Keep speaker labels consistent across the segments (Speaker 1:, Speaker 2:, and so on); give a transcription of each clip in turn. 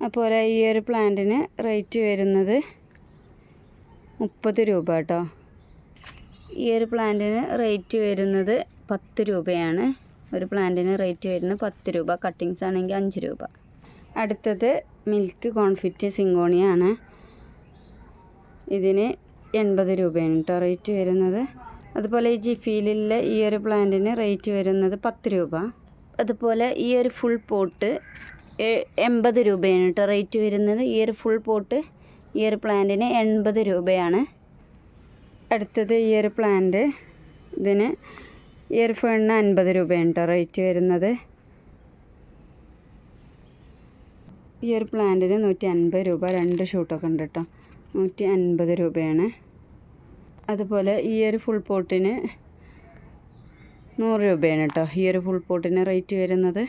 Speaker 1: അതുപോലെ ഈ ഒരു പ്ലാന്റിന് റേറ്റ് വരുന്നത് 30 രൂപ കേട്ടോ. ഈ ഒരു പ്ലാന്റിന് റേറ്റ് വരുന്നത് 10 രൂപയാണ്. ഒരു പ്ലാന്റിന് റേറ്റ് വരുന്നത് 10 രൂപ. കട്ടിങ്സ് ആണെങ്കിൽ 5 രൂപ. അടുത്തത് മിൽക്ക് കോൺഫിറ്റ് സിങ്കോണിയാണ്. ഇതിന് 80 രൂപയാണ് കേട്ടോ റേറ്റ് വരുന്നത്. അതുപോലെ ഈ ജിഫിയിലുള്ള ഈ ഒരു പ്ലാന്റിന് റേറ്റ് വരുന്നത് 10 രൂപ. അതുപോലെ ഈ ഒരു ഫുൾ പോട്ട് 80 രൂപയാണ് കേട്ടോ റേറ്റ് വരുന്നത്. ഈ ഒരു ഫുൾ പോട്ട് ഈ ഒരു പ്ലാന്റിന് 80 രൂപയാണ്. അടുത്തത് ഈ ഒരു പ്ലാന്റ്, ഇതിന് ഈ ഒരു ഫേണിന് 50 രൂപയാണ് കേട്ടോ റേറ്റ് വരുന്നത്. ഈ ഒരു പ്ലാന്റിന് 150 രൂപ. 2 ഷൂട്ടൊക്കെ ഉണ്ട് കേട്ടോ. 150 രൂപയാണ്. അതുപോലെ ഈ ഒരു ഫുൾ പോട്ടിന് 100 രൂപയാണ് കേട്ടോ. ഈ ഒരു ഫുൾ പോട്ടിന് റേറ്റ് വരുന്നത്.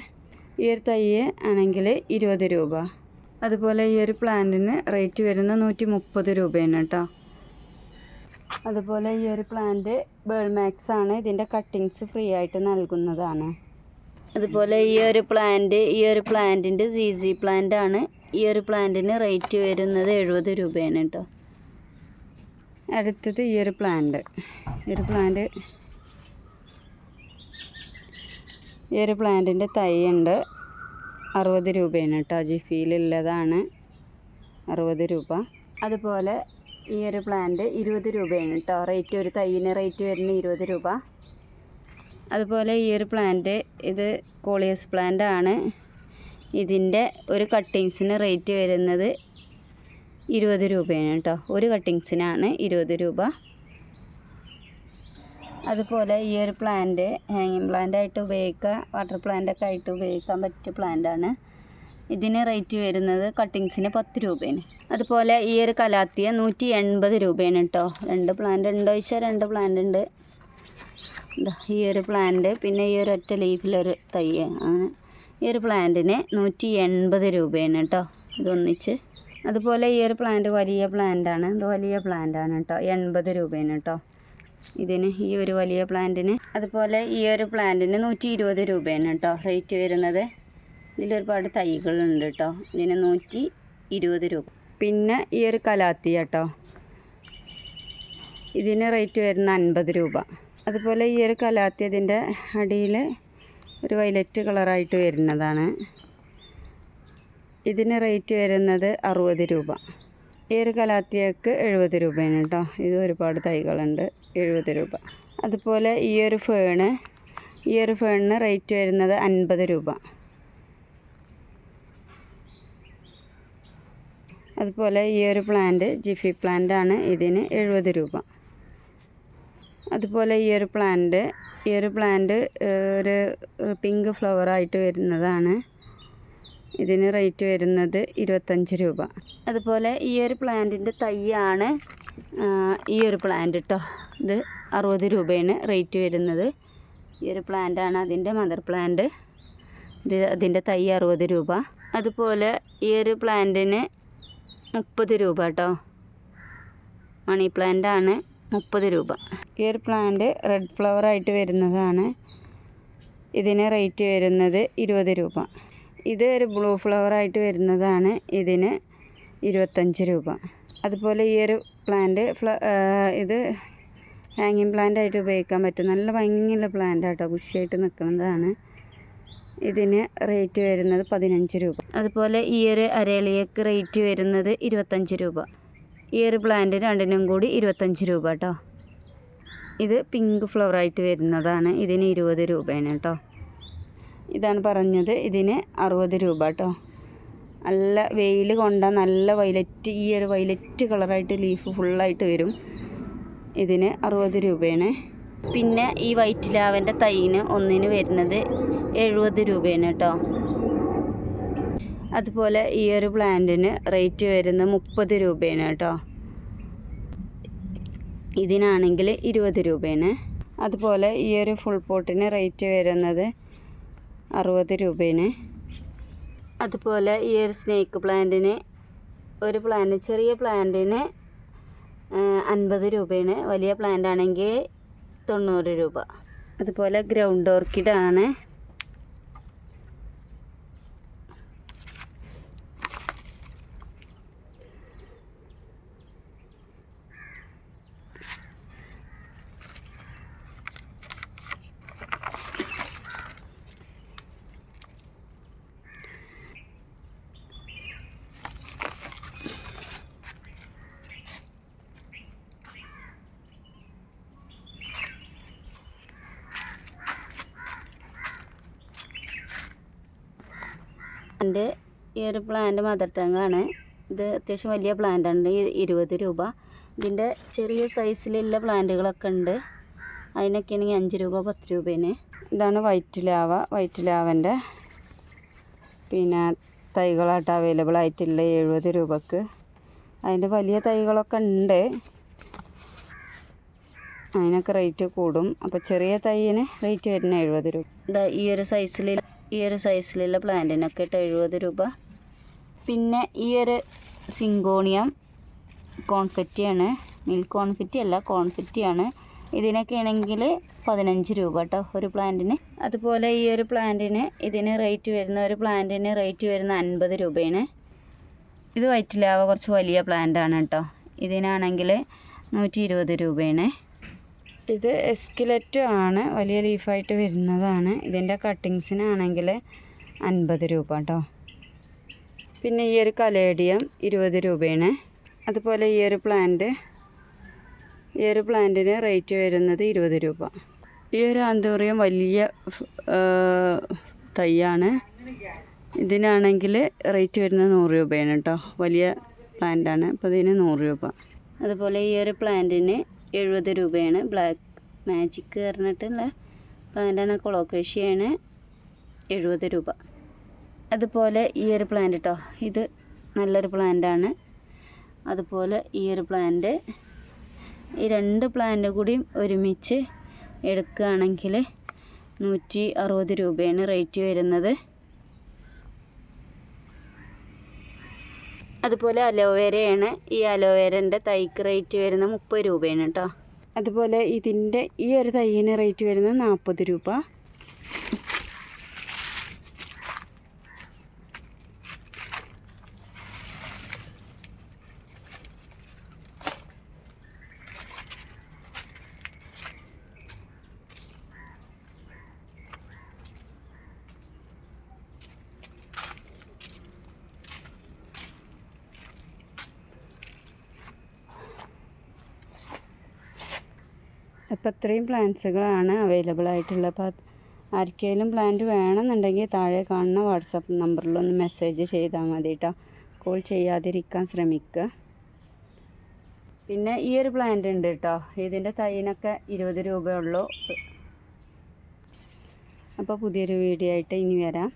Speaker 1: ഈ ഒരു തൈ ആണെങ്കിൽ 20 രൂപ. അതുപോലെ ഈ ഒരു പ്ലാന്റിന് റേറ്റ് വരുന്നത് 130 രൂപയാണ് കേട്ടോ. അതുപോലെ ഈ ഒരു പ്ലാന്റ് ബേൾമാക്സ് ആണ്. ഇതിൻ്റെ കട്ടിങ്സ് ഫ്രീ ആയിട്ട് നൽകുന്നതാണ്. അതുപോലെ ഈ ഒരു പ്ലാന്റിൻ്റെ ZZ പ്ലാന്റ് ആണ്. ഈ ഒരു പ്ലാന്റിന് റേറ്റ് വരുന്നത് 70 രൂപയാണ് കേട്ടോ. അടുത്തത് ഈ ഒരു പ്ലാന്റ്, ഈ ഒരു പ്ലാന്റിൻ്റെ തൈ ഉണ്ട്. 60 രൂപയാണ് കേട്ടോ. ജിഫിയിലുള്ളതാണ് 60 രൂപ. അതുപോലെ ഈ ഒരു പ്ലാന്റ് 20 രൂപയാണ് കേട്ടോ റേറ്റ്. ഒരു തൈയിന് റേറ്റ് വരുന്നത് 20 രൂപ. അതുപോലെ ഈ ഒരു പ്ലാന്റ്, ഇത് കോളിയസ് പ്ലാന്റ് ആണ്. ഇതിൻ്റെ ഒരു കട്ടിങ്സിന് റേറ്റ് വരുന്നത് 20 രൂപയാണ് കേട്ടോ. ഒരു കട്ടിങ്സിനാണ് 20 രൂപ. അതുപോലെ ഈ ഒരു പ്ലാന്റ് ഹാങ്ങിങ് പ്ലാന്റ് ആയിട്ട് ഉപയോഗിക്കുക, വാട്ടർ പ്ലാന്റ് ഒക്കെ ആയിട്ട് ഉപയോഗിക്കാൻ പറ്റിയ പ്ലാന്റ് ആണ്. ഇതിന് റേറ്റ് വരുന്നത് കട്ടിങ്സിന് 10 രൂപയാണ്. അതുപോലെ ഈ ഒരു കലാത്തിയ 180 രൂപയാണ് കേട്ടോ. 2 പ്ലാന്റ് ഉണ്ടോ ചോദിച്ചാൽ 2 പ്ലാന്റ് ഉണ്ട്. ഈ ഒരു പ്ലാന്റ്, പിന്നെ ഈ ഒരു ഒറ്റ ലീഫിലൊരു തൈ ആണ്. ഈ ഒരു പ്ലാന്റിന് 180 രൂപയാണ് കേട്ടോ ഇതൊന്നിച്ച്. അതുപോലെ ഈ ഒരു പ്ലാന്റ് വലിയ പ്ലാന്റാണ്. ഇത് വലിയ പ്ലാന്റാണ് കേട്ടോ. 80 രൂപയാണ് കേട്ടോ ഇതിന്, ഈ ഒരു വലിയ പ്ലാന്റിന്. അതുപോലെ ഈ ഒരു പ്ലാന്റിന് 120 രൂപയാണ് കേട്ടോ റേറ്റ് വരുന്നത്. ഇതിലൊരുപാട് തൈകളുണ്ട് കേട്ടോ. ഇതിന് 120 രൂപ. പിന്നെ ഈ ഒരു കലാത്തിയ കേട്ടോ, ഇതിന് റേറ്റ് വരുന്ന 50 രൂപ. അതുപോലെ ഈ ഒരു കലാത്തിയ, ഇതിൻ്റെ അടിയിൽ ഒരു വയലറ്റ് കളറായിട്ട് വരുന്നതാണ്. ഇതിന് റേറ്റ് വരുന്നത് 60 രൂപ. ഈ ഒരു കലാത്തിയക്ക് 70 രൂപയാണ് കേട്ടോ. ഇത് ഒരുപാട് തൈകളുണ്ട്. 70 രൂപ. അതുപോലെ ഈ ഒരു ഫേണിന് റേറ്റ് വരുന്നത് 50 രൂപ. അതുപോലെ ഈ ഒരു പ്ലാന്റ് ജിഫി പ്ലാന്റ് ആണ്. ഇതിന് 70 രൂപ. അതുപോലെ ഈ ഒരു പ്ലാന്റ് ഒരു പിങ്ക് ഫ്ലവറായിട്ട് വരുന്നതാണ്. ഇതിന് റേറ്റ് വരുന്നത് 25 രൂപ. അതുപോലെ ഈ ഒരു പ്ലാന്റിൻ്റെ തൈയാണ് ഈ ഒരു പ്ലാന്റ് കേട്ടോ. ഇത് 60 രൂപയാണ് റേറ്റ് വരുന്നത്. ഈ ഒരു പ്ലാന്റാണ് അതിൻ്റെ മദർ പ്ലാന്റ്. അതിൻ്റെ തൈ 60 രൂപ. അതുപോലെ ഈ ഒരു പ്ലാന്റിന് 30 രൂപ കേട്ടോ. മണി പ്ലാന്റാണ്. 30 രൂപ. ഈ ഒരു പ്ലാന്റ് റെഡ് ഫ്ലവറായിട്ട് വരുന്നതാണ്. ഇതിന് റേറ്റ് വരുന്നത് 20 രൂപ. ഇത് ഒരു ബ്ലൂ ഫ്ലവറായിട്ട് വരുന്നതാണ്. ഇതിന് 25 രൂപ. അതുപോലെ ഈ ഒരു പ്ലാന്റ് ഇത് ഹാങ്ങിങ് പ്ലാന്റ് ആയിട്ട് ഉപയോഗിക്കാൻ പറ്റും. നല്ല ഭംഗിയുള്ള പ്ലാന്റ് ആട്ടോ. ബുഷിയായിട്ട് നിൽക്കുന്നതാണ്. ഇതിന് റേറ്റ് വരുന്നത് 15 രൂപ. അതുപോലെ ഈ ഒരു അരളിയക്ക് റേറ്റ് വരുന്നത് 25 രൂപ. ഈ ഒരു പ്ലാന്റ് രണ്ടിനും കൂടി 25 രൂപ കേട്ടോ. ഇത് പിങ്ക് ഫ്ലവറായിട്ട് വരുന്നതാണ്. ഇതിന് 20 രൂപയാണ് കേട്ടോ. ഇതാണ് പറഞ്ഞത്. ഇതിന് 60 രൂപ കേട്ടോ. നല്ല വെയിൽ കൊണ്ടാൽ നല്ല വയലറ്റ്, ഈ ഒരു വയലറ്റ് കളറായിട്ട് ലീഫ് ഫുള്ളായിട്ട് വരും. ഇതിന് 60 രൂപയാണ്. പിന്നെ ഈ വൈറ്റ് ലാവൻ്റെ തൈന് ഒന്നിന് വരുന്നത് 70 രൂപയാണ് കേട്ടോ. അതുപോലെ ഈ ഒരു പ്ലാന്റിന് റേറ്റ് വരുന്നത് 30 രൂപയാണ് കേട്ടോ. ഇതിനാണെങ്കിൽ 20 രൂപയാണ്. അതുപോലെ ഈ ഒരു ഫുൾ പോട്ടിന് റേറ്റ് വരുന്നത് 60 രൂപയാണ്. അതുപോലെ ഈ ഒരു സ്നേക്ക് പ്ലാന്റിന് ചെറിയ പ്ലാന്റിന് 50 രൂപയാണ്. വലിയ പ്ലാന്റ് ആണെങ്കിൽ 90 രൂപ. അതുപോലെ ഗ്രൗണ്ട് ഓർക്കിഡാണ്. എൻ്റെ ഈ ഒരു പ്ലാന്റ് മദർ ടങ്ങാണ്. ഇത് അത്യാവശ്യം വലിയ പ്ലാന്റാണ്. 20 രൂപ. ഇതിൻ്റെ ചെറിയ സൈസിലുള്ള പ്ലാന്റുകളൊക്കെ ഉണ്ട്. അതിനൊക്കെ ആണെങ്കിൽ 5 രൂപ 10 രൂപേന്. ഇതാണ് വൈറ്റ് ലാവ. വൈറ്റ് ലാവൻ്റെ പിന്നെ തൈകളായിട്ട് അവൈലബിൾ ആയിട്ടുള്ള 70 രൂപക്ക്. അതിൻ്റെ വലിയ തൈകളൊക്കെ ഉണ്ട്, അതിനൊക്കെ റേറ്റ് കൂടും. അപ്പോൾ ചെറിയ തൈയിന് റേറ്റ് വരുന്ന 70 രൂപ. ഇതാ ഈ ഒരു സൈസിലുള്ള പ്ലാന്റിനൊക്കെ 70 രൂപ. പിന്നെ ഈ ഒരു സിങ്കോണിയം കോൺഫെറ്റിയാണ്. മിൽക്ക് കോൺഫെറ്റി അല്ല, കോൺഫെറ്റിയാണ്. ഇതിനൊക്കെ ആണെങ്കിൽ 15 രൂപ കേട്ടോ ഒരു പ്ലാന്റിന്. അതുപോലെ ഈ ഒരു പ്ലാന്റിന് ഇതിന് റേറ്റ് വരുന്ന 50 രൂപയാണ്. ഇത് വൈറ്റ് ലാവ കുറച്ച് വലിയ പ്ലാന്റാണ് കേട്ടോ. ഇതിനാണെങ്കിൽ 120 രൂപയാണ്. ഇത് എസ്കിലറ്റും ആണ്, വലിയ ലീഫായിട്ട് വരുന്നതാണ്. ഇതിൻ്റെ കട്ടിങ്സിനാണെങ്കിൽ 50 രൂപ കേട്ടോ. പിന്നെ ഈ ഒരു കലേഡിയം 20 രൂപയാണ്. അതുപോലെ ഈ ഒരു പ്ലാന്റിന് റേറ്റ് വരുന്നത് 20 രൂപ. ഈ ഒരു ആന്തൂറിയം വലിയ തൈയാണ്. ഇതിനാണെങ്കിൽ റേറ്റ് വരുന്നത് 100 രൂപയാണ് കേട്ടോ. വലിയ പ്ലാന്റാണ്, അപ്പോൾ ഇതിന് 100 രൂപ. അതുപോലെ ഈ ഒരു പ്ലാന്റിന് 70 രൂപയാണ്. ബ്ലാക്ക് മാജിക് പറഞ്ഞിട്ടുള്ള പ്ലാന്റാണ്, കൊളോക്കേഷ്യയാണ്. 70 രൂപ. അതുപോലെ ഈ ഒരു പ്ലാന്റ് കേട്ടോ, ഇത് നല്ലൊരു പ്ലാന്റാണ്. അതുപോലെ ഈ ഒരു പ്ലാന്റ്, ഈ 2 പ്ലാന്റ് കൂടിയും ഒരുമിച്ച് എടുക്കുകയാണെങ്കിൽ 160 രൂപയാണ് റേറ്റ് വരുന്നത്. അതുപോലെ അലോവേരയാണ്. ഈ അലോവേരൻ്റെ തൈക്ക് റേറ്റ് വരുന്നത് 30 രൂപയാണ് കേട്ടോ. അതുപോലെ ഇതിൻ്റെ ഈ ഒരു തൈയിന് റേറ്റ് വരുന്നത് 40 രൂപ. അപ്പോൾ ഇത്രയും പ്ലാന്റ്സുകളാണ് അവൈലബിൾ ആയിട്ടുള്ളത്. അപ്പോൾ ആർക്കെങ്കിലും പ്ലാന്റ് വേണമെന്നുണ്ടെങ്കിൽ താഴെ കാണുന്ന വാട്സപ്പ് നമ്പറിലൊന്ന് മെസ്സേജ് ചെയ്താൽ മതി കേട്ടോ. കോൾ ചെയ്യാതിരിക്കാൻ ശ്രമിക്കുക. പിന്നെ ഈ ഒരു പ്ലാന്റ് ഉണ്ട് കേട്ടോ, ഇതിൻ്റെ തൈനൊക്കെ 20 രൂപയുള്ളൂ. അപ്പോൾ പുതിയൊരു വീഡിയോ ആയിട്ട് ഇനി വരാം.